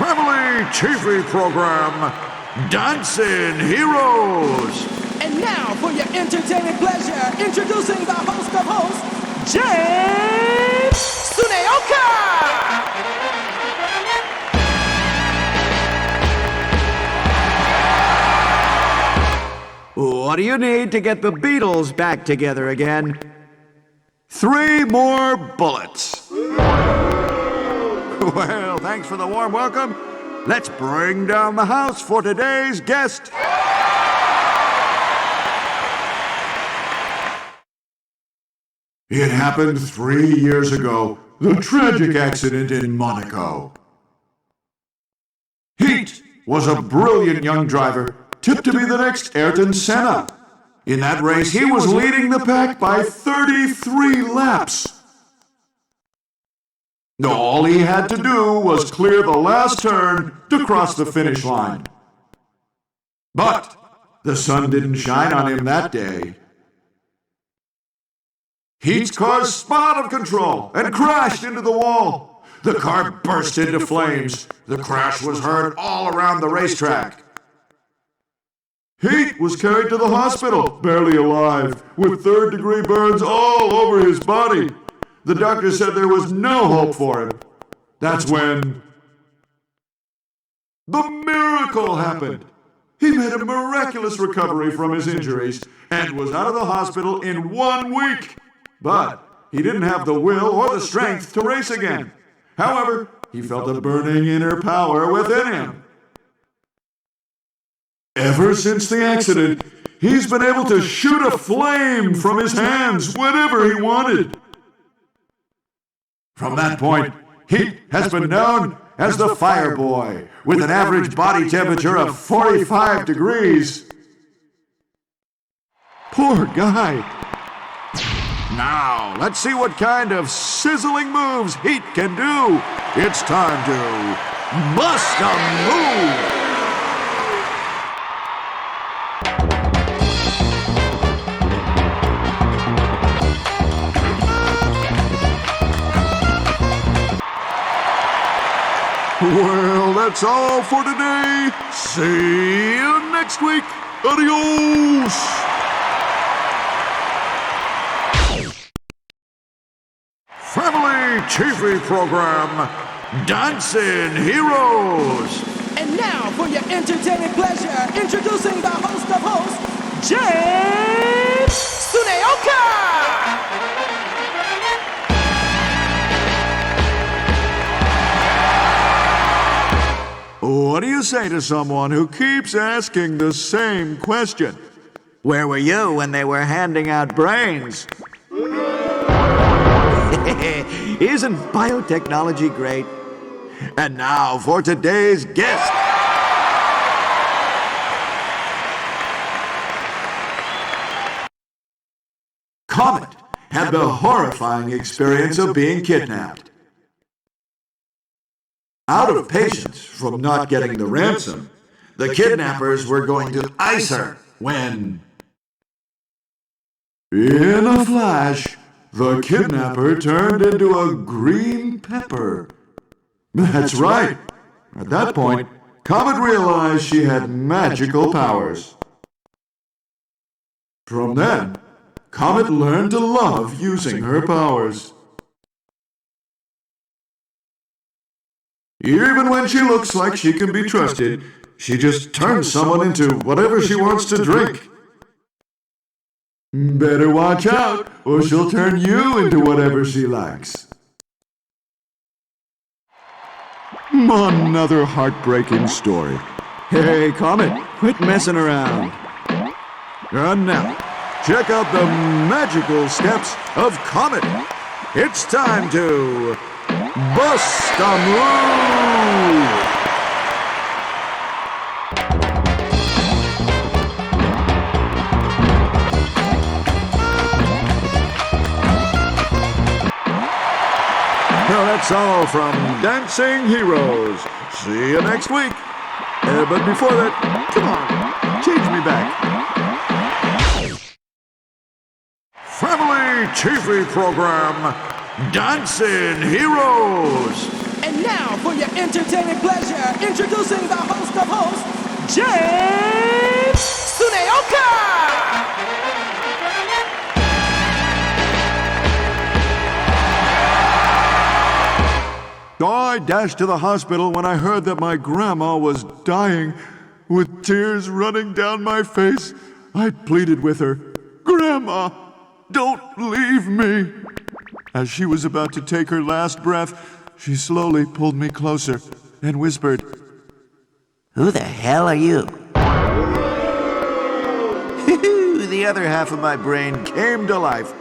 Family TV program, Dancing Heroes. And now, for your entertainment pleasure, introducing the host of hosts, James Suneoka! What do you need to get the Beatles back together again? 3 more bullets. Well, thanks for the warm welcome. Let's bring down the house for today's guest. It happened 3 years ago, the tragic accident in Monaco. Heat was a brilliant young driver, tipped to be the next Ayrton Senna. In that race, he was leading the pack by 33 laps. All he had to do was clear the last turn to cross the finish line. But the sun didn't shine on him that day. Heat's car spun out of control and crashed into the wall. The car burst into flames. The crash was heard all around the racetrack. Heat was carried to the hospital, barely alive, with third-degree burns all over his body. The doctor said there was no hope for him. That's when the miracle happened. He made a miraculous recovery from his injuries and was out of the hospital in 1 week. But he didn't have the will or the strength to race again. However, he felt a burning inner power within him. Ever since the accident, he's been able to shoot a flame from his hands whenever he wanted. From that point, Heat has been known as the Fire Boy, with an average body temperature of 45 degrees. Poor guy. Now, let's see what kind of sizzling moves Heat can do. It's time to bust a move. Well, that's all for today. See you next week. Adios. Family TV program, Dancing Heroes. And now, for your entertainment pleasure, introducing the host of hosts, James Suneoka! What do you say to someone who keeps asking the same question? Where were you when they were handing out brains? Isn't biotechnology great? And now for today's guest. Comet had the horrifying experience of being kidnapped. Out of patience from not getting the ransom, the kidnappers were going to ice her when, in a flash, the kidnapper turned into a green pepper. That's right. At that point, Comet realized she had magical powers. From then, Comet learned to love using her powers. Even when she looks like she can be trusted, she just turns someone into whatever she wants to drink. Better watch out, or she'll turn you into whatever she likes. Another heartbreaking story. Hey, Comet, quit messing around. And now, check out the magical steps of Comet. It's time to bust a move! Well, that's all from Dancing Heroes. See you next week. But before that, come on, change me back. Family TV program, Dancing Heroes. And now, for your entertaining pleasure, introducing the host of hosts, James Suneoka! I dashed to the hospital when I heard that my grandma was dying. With tears running down my face, I pleaded with her, "Grandma, don't leave me." As she was about to take her last breath, she slowly pulled me closer and whispered, Who the hell are you? The other half of my brain came to life.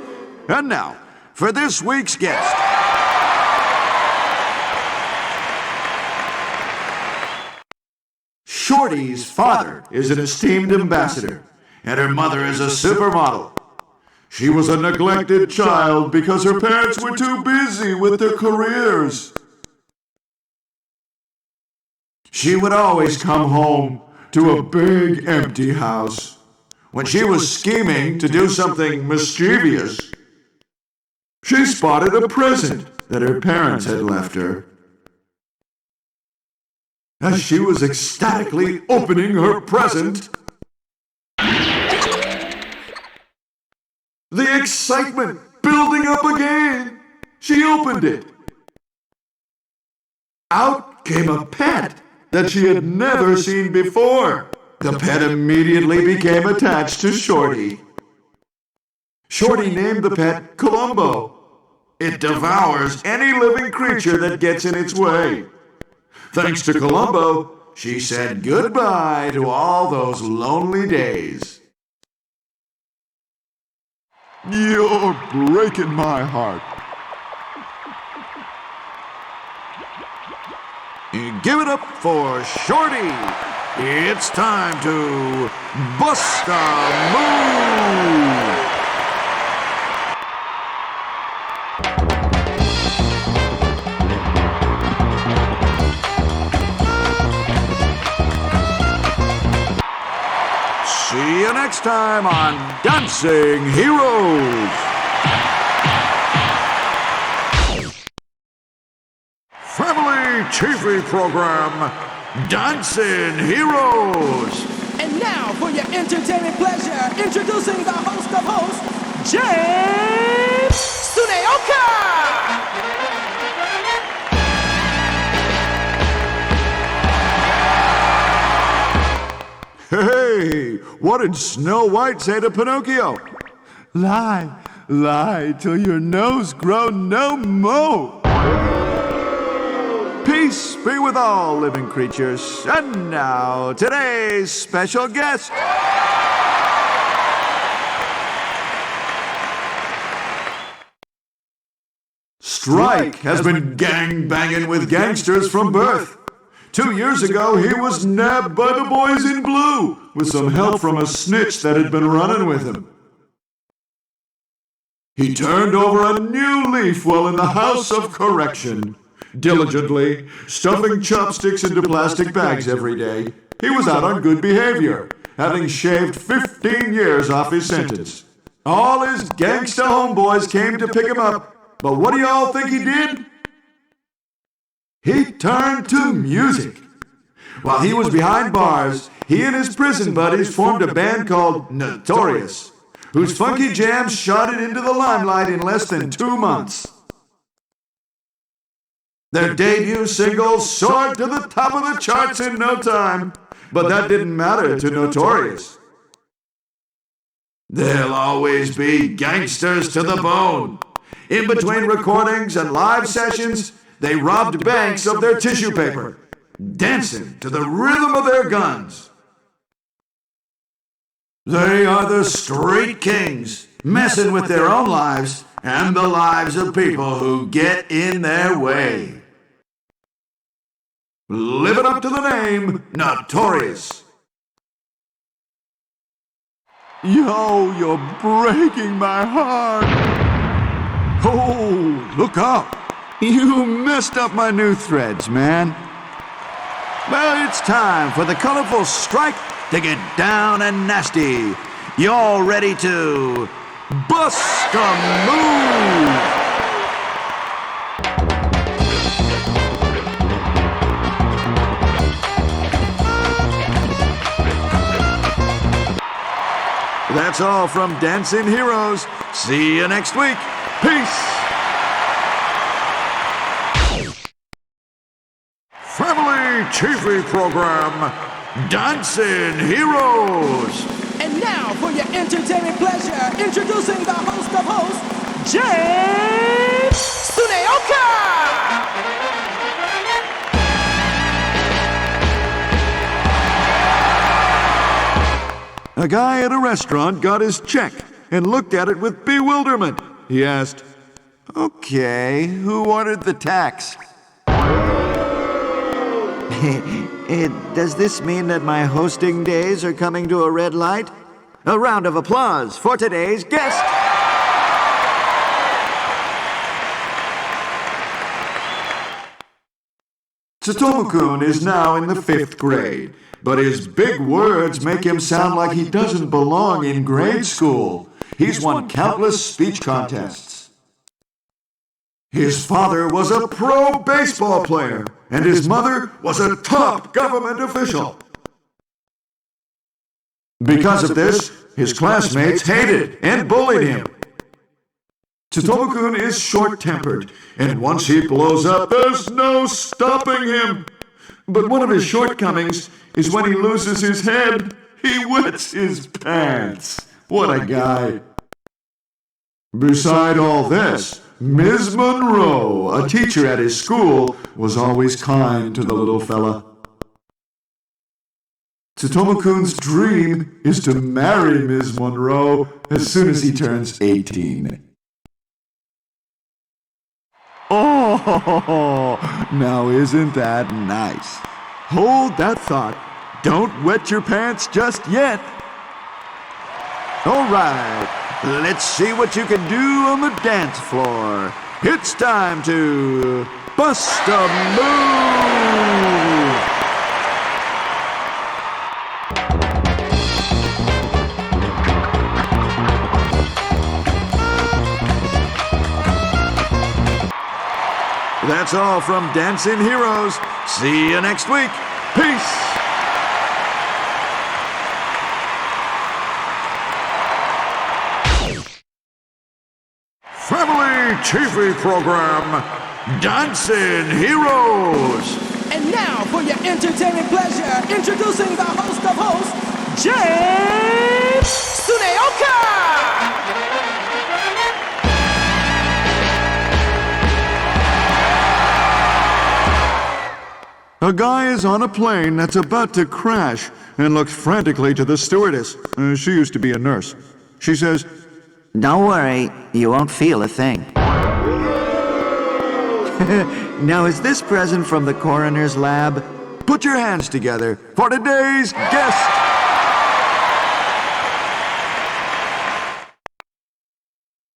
And now, for this week's guest. Shorty's father is an esteemed ambassador, and her mother is a supermodel. she was a neglected child because her parents were too busy with their careers. She would always come home to a big empty house. When she was scheming to do something mischievous, she spotted a present that her parents had left her. As she was ecstatically opening her present, the excitement building up again, she opened it. Out came a pet that she had never seen before. The pet immediately became attached to Shorty. Shorty named the pet Columbo. It devours any living creature that gets in its way. Thanks to Columbo, she said goodbye to all those lonely days. You're breaking my heart. Give it up for Shorty. It's time to bust a move. See you next time on Dancing Heroes. Family TV program, Dancing Heroes. And now, for your entertaining pleasure, introducing the host of hosts, James Suneoka! Hey, what did Snow White say to Pinocchio? Lie, lie till your nose grow no more. Peace be with all living creatures. And now, today's special guest. Strike has been gang-banging with gangsters from birth. 2 years ago, he was nabbed by the boys in blue with some help from a snitch that had been running with him. He turned over a new leaf while in the house of correction. Diligently, stuffing chopsticks into plastic bags every day, he was out on good behavior, having shaved 15 years off his sentence. All his gangsta homeboys came to pick him up, but what do y'all think he did? He turned to music. While he was behind bars, he and his prison buddies formed a band called Notorious, whose funky jams shot it into the limelight in less than 2 months. Their debut single soared to the top of the charts in no time, but that didn't matter to Notorious. There'll always be gangsters to the bone. In between recordings and live sessions, they robbed banks of their tissue paper, dancing to the rhythm of their guns. They are the street kings, messing with their own lives and the lives of people who get in their way. Living up to the name, Notorious. Yo, you're breaking my heart. Oh, look out. You messed up my new threads, man. Well, it's time for the colorful Strike to get down and nasty. Y'all ready to bust a move? That's all from Dancing Heroes. See you next week. Peace. Family TV program, Dancing Heroes. And now, for your entertainment pleasure, introducing the host of hosts, James Suneoka! A guy at a restaurant got his check and looked at it with bewilderment. He asked, "Okay, who ordered the tax?" Does this mean that my hosting days are coming to a red light? A round of applause for today's guest! Tsutomu-kun is now in the 5th grade, but his big words make him sound like he doesn't belong in grade school. He's won countless speech contests. His father was a pro baseball player, and his mother was a top government official. Because of this, his classmates hated and bullied him. Tsutomu-kun is short-tempered, and once he blows up, there's no stopping him. But one of his shortcomings is when he loses his head, he wets his pants. What a guy. Beside all this, Ms. Monroe, a teacher at his school, was always kind to the little fella. Tsutomu-kun's dream is to marry Ms. Monroe as soon as he turns 18. Oh, now isn't that nice? Hold that thought. Don't wet your pants just yet. All right, let's see what you can do on the dance floor. It's time to bust a move. That's all from Dancing Heroes. See you next week. Peace. Family TV program, Dancing Heroes. And now, for your entertainment pleasure, introducing the host of hosts, James Suneoka! A guy is on a plane that's about to crash and looks frantically to the stewardess. She used to be a nurse. She says, "Don't worry, you won't feel a thing." "Now is this present from the coroner's lab?" Put your hands together for today's guest.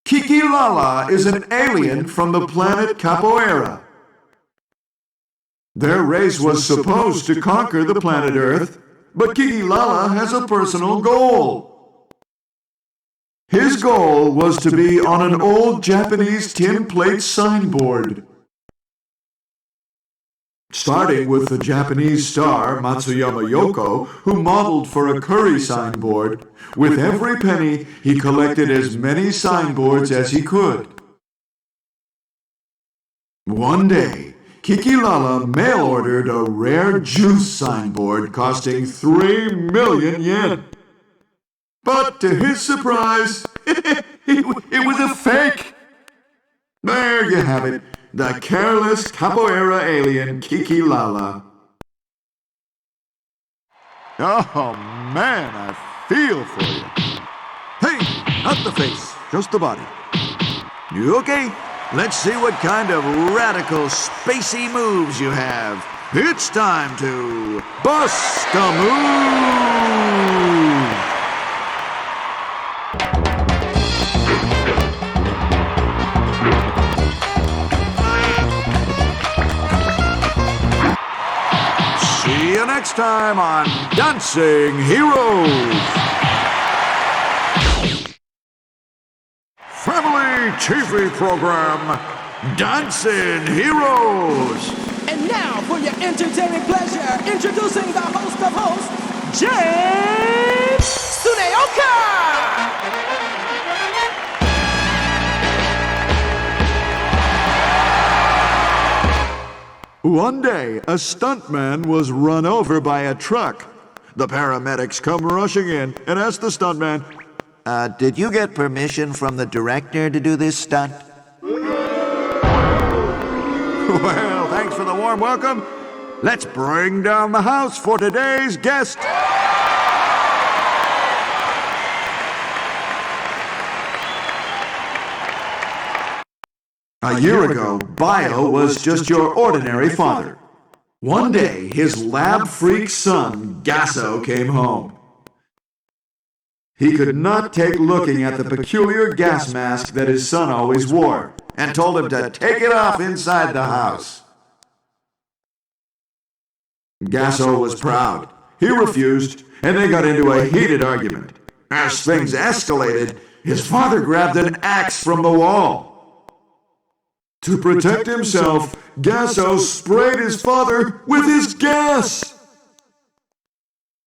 Kiki-Lala is an alien from the planet Capoeira. Their race was supposed to conquer the planet Earth, but Kiki-Lala has a personal goal. His goal was to be on an old Japanese tin plate signboard. Starting with the Japanese star Matsuyama Yoko, who modeled for a curry signboard, with every penny he collected as many signboards as he could. One day, Kiki-Lala mail-ordered a rare juice signboard costing 3 million yen. But to his surprise, it was a fake. There you have it, the careless capoeira alien Kiki-Lala. Oh, man, I feel for you. Hey, not the face, just the body. You okay? Let's see what kind of radical, spacey moves you have. It's time to bust a move! See you next time on Dancing Heroes! Family TV program, Dancing Heroes. And now, for your entertainment pleasure, introducing the host of hosts, James Suneoka! One day, a stuntman was run over by a truck. The paramedics come rushing in and ask the stuntman, Did you get permission from the director to do this stunt? well, thanks for the warm welcome. Let's bring down the house for today's guest. A year ago, Bio was just your ordinary father. One day, his lab freak son, Gasso, came home. He could not take looking at the peculiar gas mask that his son always wore, and told him to take it off inside the house. Gasso was proud. He refused, and they got into a heated argument. As things escalated, his father grabbed an axe from the wall. To protect himself, Gasso sprayed his father with his gas.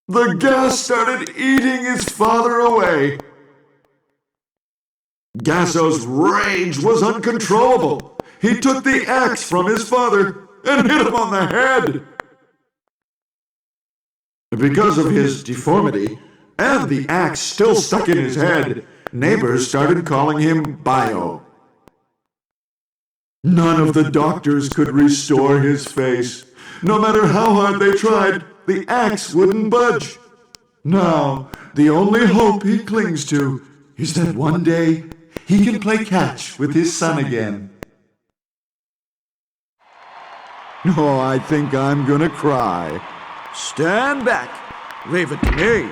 The gas started eating his father away. Gasso's rage was uncontrollable. He took the axe from his father and hit him on the head. Because of his deformity, and the axe still stuck in his head, neighbors started calling him Bio. None of the doctors could restore his face. No matter how hard they tried, the axe wouldn't budge. Now, the only hope he clings to is that one day he can play catch with his son again. Oh, I think I'm gonna cry. Stand back. Leave it to me.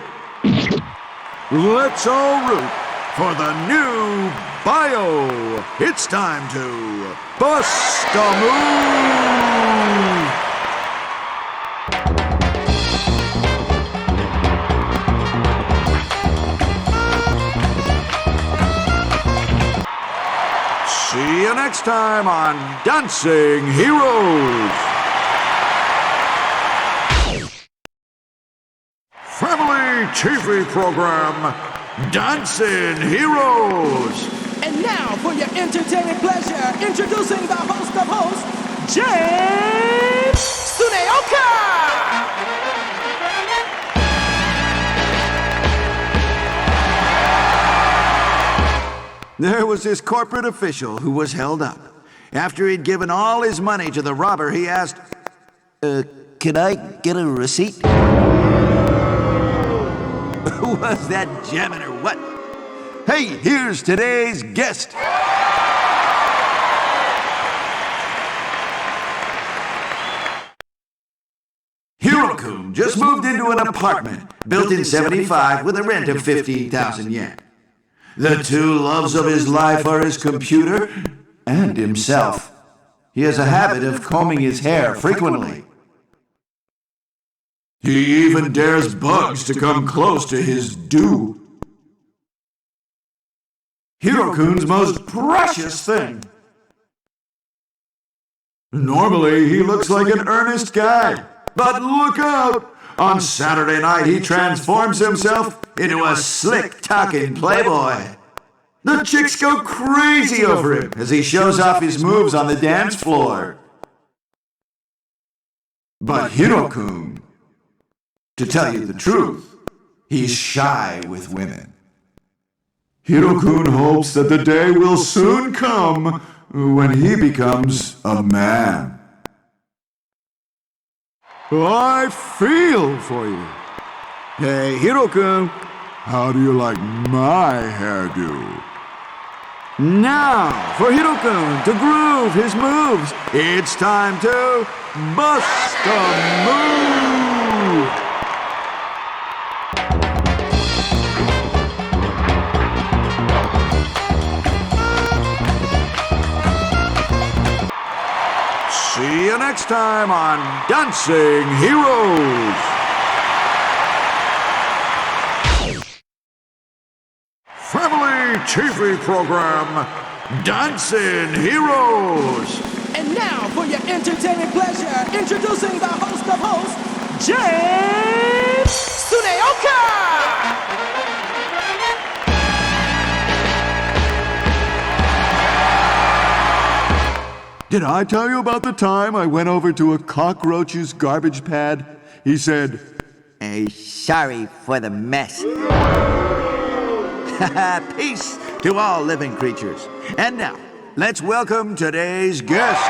Let's all root for the new Bio. It's time to bust a move. See you next time on Dancing Heroes. Family TV program, Dancing Heroes. And now, for your entertaining pleasure, introducing the host of hosts, James Suneoka! There was this corporate official who was held up. After he'd given all his money to the robber, he asked, Can I get a receipt? was that jamming or what? Hey, here's today's guest. Hiro just moved into an apartment built in '75 with a rent of 15,000 yen. The two loves of his life are his computer and himself. He has a habit of combing his hair frequently. He even dares bugs to come close to his dew. Hiro-kun's most precious thing. Normally, he looks like an earnest guy. But look out! On Saturday night, he transforms himself into a slick-talking playboy. The chicks go crazy over him as he shows off his moves on the dance floor. But Hiro-kun, to tell you the truth, he's shy with women. Hiro-kun hopes that the day will soon come when he becomes a man. I feel for you. Hey, Hiro-kun, how do you like my hairdo? Now, for Hiro-kun to groove his moves, it's time to bust a move! See you next time on Dancing Heroes! Family TV program, Dancing Heroes! And now, for your entertaining pleasure, introducing the host of hosts, James Suneoka! Did I tell you about the time I went over to a cockroach's garbage pad? He said, Sorry for the mess. Peace to all living creatures. And now, let's welcome today's guest.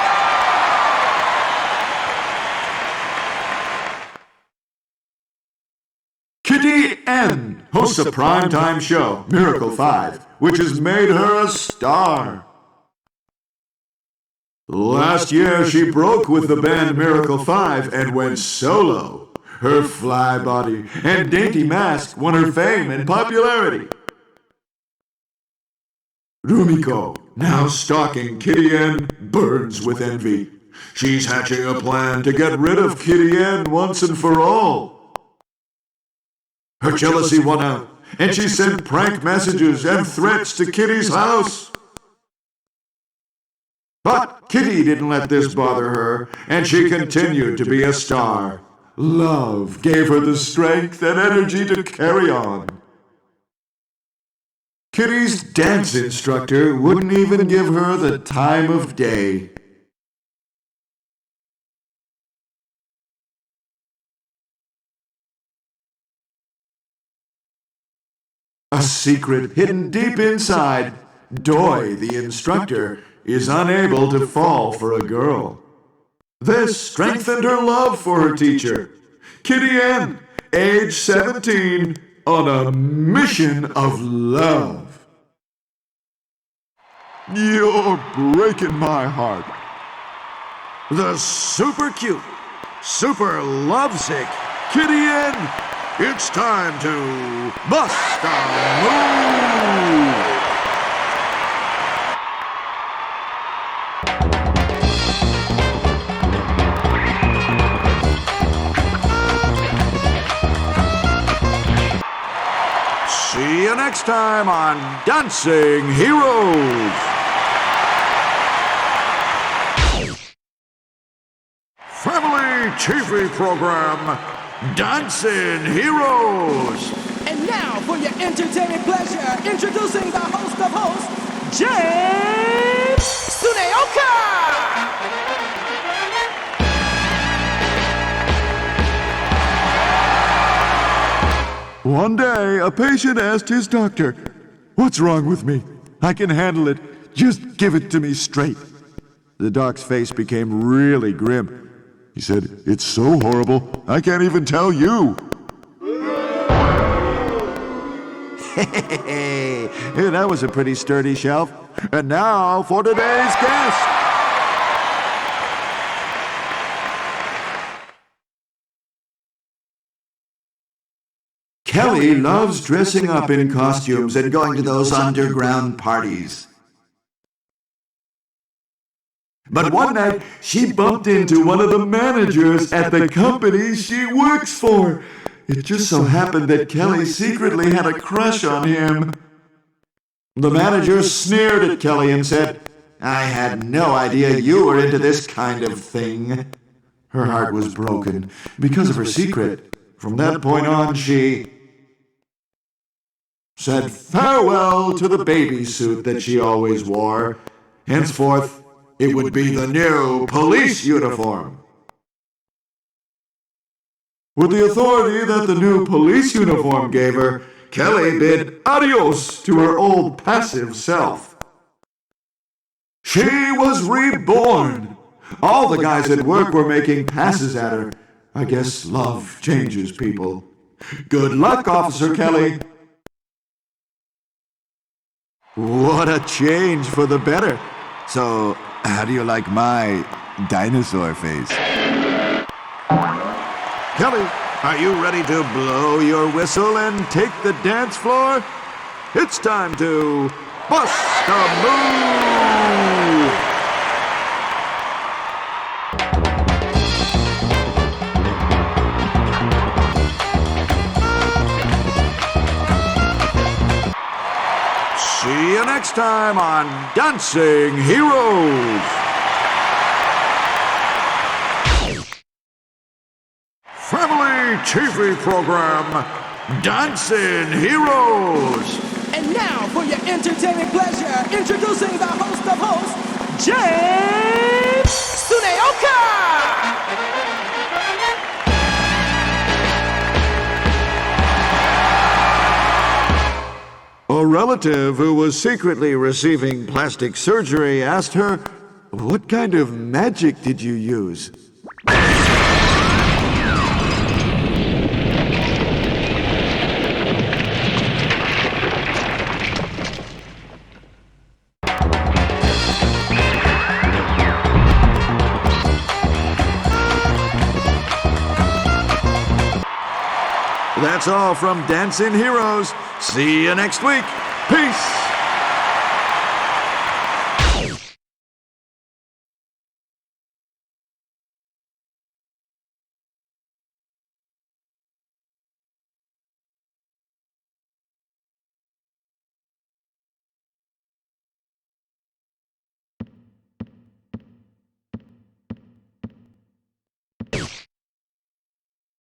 Kiteii N hosts a primetime show, Miracle 5, which has made her a star. Last year, she broke with the band Miracle 5 and went solo. Her fly body and dainty mask won her fame and popularity. Rumiko, now stalking Kiteii N, burns with envy. She's hatching a plan to get rid of Kiteii N once and for all. Her jealousy won out, and she sent prank messages and threats to Kitty's house. But Kitty didn't let this bother her, and she continued to be a star. Love gave her the strength and energy to carry on. Kitty's dance instructor wouldn't even give her the time of day. A secret hidden deep inside, Doi, the instructor, is unable to fall for a girl. This strengthened her love for her teacher, Kiteii N, age 17, on a mission of love. "You're breaking my heart." The super cute, super lovesick Kiteii N. It's time to bust a move! See you next time on Dancing Heroes! Family TV program, Dancing Heroes! And now, for your entertainment pleasure, introducing the host of hosts, James Suneoka! One day, a patient asked his doctor, "What's wrong with me? I can handle it. Just give it to me straight." The doc's face became really grim. He said, "It's so horrible, I can't even tell you." Hey, that was a pretty sturdy shelf. And now for today's guest. Kelly loves dressing up in costumes and going to those underground parties. But one night, she bumped into one of the managers at the company she works for. It just so happened that Kelly secretly had a crush on him. The manager sneered at Kelly and said, "I had no idea you were into this kind of thing." Her heart was broken because of her secret. From that point on, she said farewell to the baby suit that she always wore. Henceforth, it would be the new police uniform. With the authority that the new police uniform gave her, Kelly bid adios to her old passive self. She was reborn. All the guys at work were making passes at her. I guess love changes people. Good luck, Officer Kelly. What a change for the better. So, how do you like my dinosaur face? Kelly, are you ready to blow your whistle and take the dance floor? It's time to bust a move! See you next time on Dancing Heroes! Family TV program, Dancing Heroes! And now, for your entertainment pleasure, introducing the host of hosts, James Suneoka! A relative who was secretly receiving plastic surgery asked her, "What kind of magic did you use?" That's all from Dancing Heroes. See you next week. Peace!